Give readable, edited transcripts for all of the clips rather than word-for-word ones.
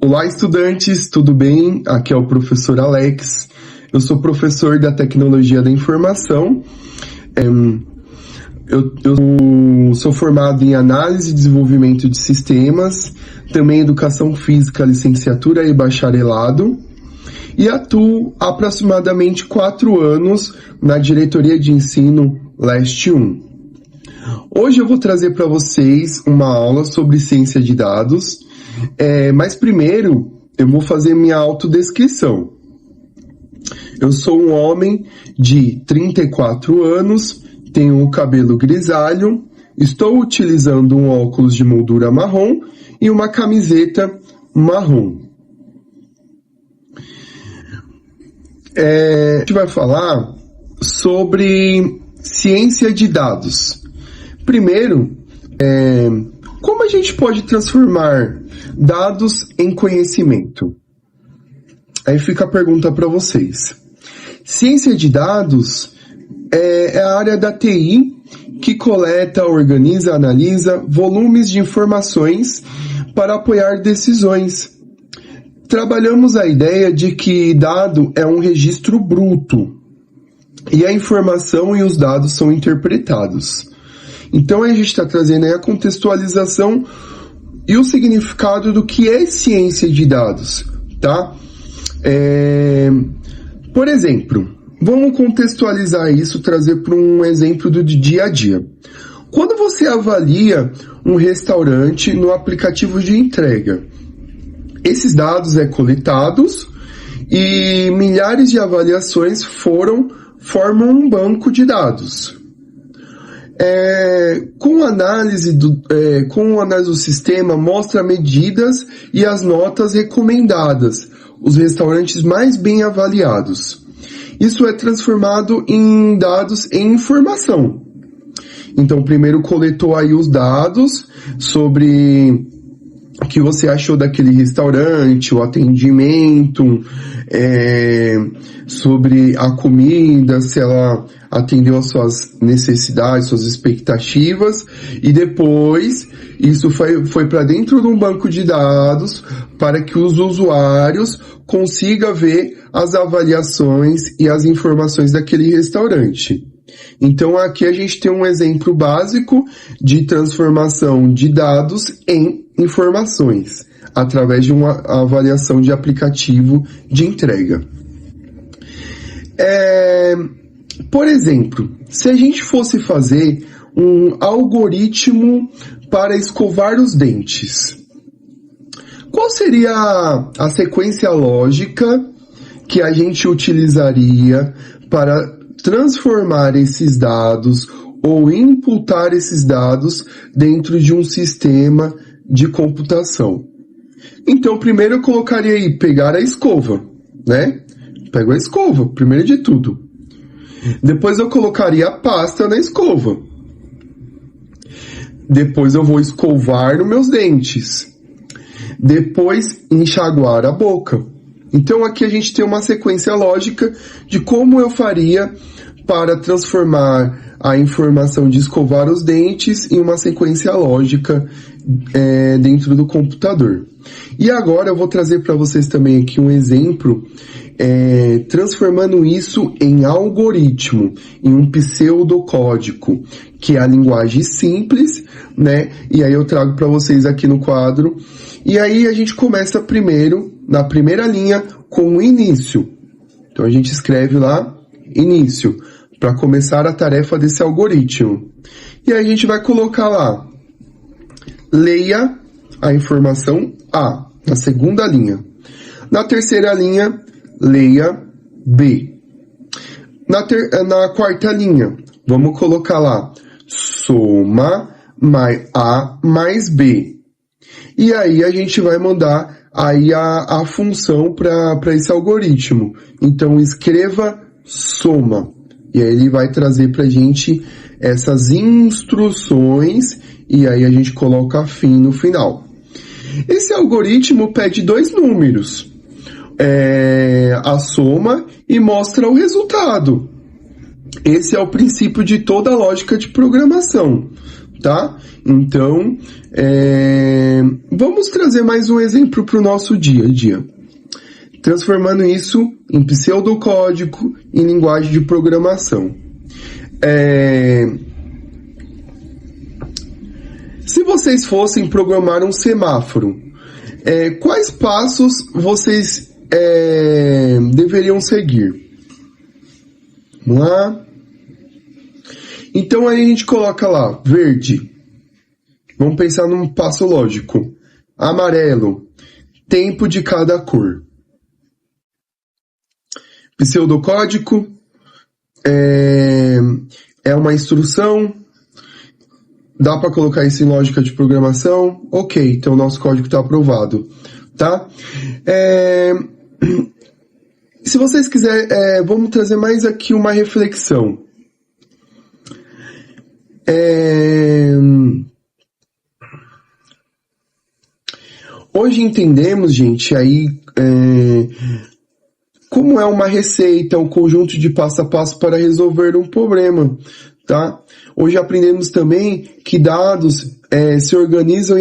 Olá, estudantes, tudo bem? Aqui é o professor Alex. Eu sou professor da Tecnologia da Informação. Eu sou formado em Análise e Desenvolvimento de Sistemas, também Educação Física, Licenciatura e Bacharelado, e atuo há aproximadamente 4 anos na Diretoria de Ensino Leste 1. Hoje eu vou trazer para vocês uma aula sobre ciência de dados, mas primeiro eu vou fazer minha autodescrição. Eu sou um homem de 34 anos, tenho o cabelo grisalho, estou utilizando um óculos de moldura marrom e uma camiseta marrom. A gente vai falar sobre ciência de dados. Primeiro, como a gente pode transformar dados em conhecimento? Aí fica a pergunta para vocês. Ciência de dados é a área da TI que coleta, organiza, analisa volumes de informações para apoiar decisões. Trabalhamos a ideia de que dado é um registro bruto e a informação e os dados são interpretados. Então a gente está trazendo aí a contextualização e o significado do que é ciência de dados, tá? Por exemplo, vamos contextualizar isso, trazer para um exemplo do dia a dia. Quando você avalia um restaurante no aplicativo de entrega, esses dados coletados e milhares de avaliações formam um banco de dados. Com a análise do sistema, mostra medidas e as notas recomendadas, os restaurantes mais bem avaliados. Isso é transformado em dados em informação. Então, primeiro coletou aí os dados sobre o que você achou daquele restaurante, o atendimento, sobre a comida, se ela atendeu às suas necessidades, suas expectativas, e depois isso foi para dentro de um banco de dados para que os usuários consigam ver as avaliações e as informações daquele restaurante. Então aqui a gente tem um exemplo básico de transformação de dados em informações, através de uma avaliação de aplicativo de entrega. Por exemplo, se a gente fosse fazer um algoritmo para escovar os dentes, qual seria a sequência lógica que a gente utilizaria para transformar esses dados ou imputar esses dados dentro de um sistema de computação? Então, primeiro eu colocaria aí, pegar a escova, né? Pego a escova, primeiro de tudo. Depois eu colocaria a pasta na escova. Depois eu vou escovar nos meus dentes. Depois enxaguar a boca. Então aqui a gente tem uma sequência lógica de como eu faria para transformar a informação de escovar os dentes em uma sequência lógica dentro do computador. E agora eu vou trazer para vocês também aqui um exemplo, transformando isso em algoritmo, em um pseudocódigo, que é a linguagem simples, né? E aí eu trago para vocês aqui no quadro. E aí a gente começa primeiro, na primeira linha, com o início. Então a gente escreve lá, início, para começar a tarefa desse algoritmo. E aí a gente vai colocar lá, leia a informação A, na segunda linha. Na terceira linha, leia B. Na quarta linha, vamos colocar lá, soma A mais B. E aí a gente vai mandar aí a função para esse algoritmo. Então escreva soma. E aí ele vai trazer para a gente essas instruções e aí a gente coloca fim no final. Esse algoritmo pede 2 números, a soma e mostra o resultado. Esse é o princípio de toda a lógica de programação. tá? Então, vamos trazer mais um exemplo para o nosso dia a dia, transformando isso em pseudocódigo, em linguagem de programação. Se vocês fossem programar um semáforo, quais passos vocês deveriam seguir? Vamos lá. Então aí a gente coloca lá, verde. Vamos pensar num passo lógico. Amarelo, tempo de cada cor. Pseudocódigo é uma instrução. Dá para colocar isso em lógica de programação? Ok, então o nosso código está aprovado, tá? Se vocês quiserem, vamos trazer mais aqui uma reflexão. Hoje entendemos, gente, aí como é uma receita, um conjunto de passo a passo para resolver um problema, tá? Hoje aprendemos também que dados se organizam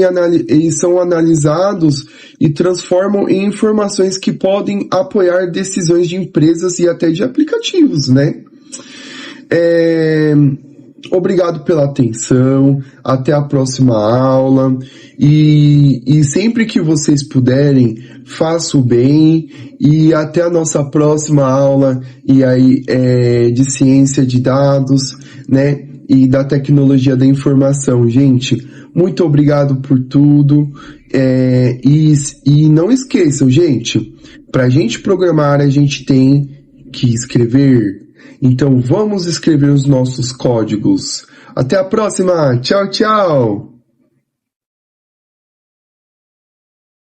e são analisados e transformam em informações que podem apoiar decisões de empresas e até de aplicativos, né? Obrigado pela atenção, até a próxima aula, e sempre que vocês puderem, façam bem, e até a nossa próxima aula de ciência de dados, né? E da tecnologia da informação. Gente, muito obrigado por tudo. E não esqueçam, gente, para a gente programar, a gente tem que escrever. Então vamos escrever os nossos códigos. Até a próxima. Tchau, tchau.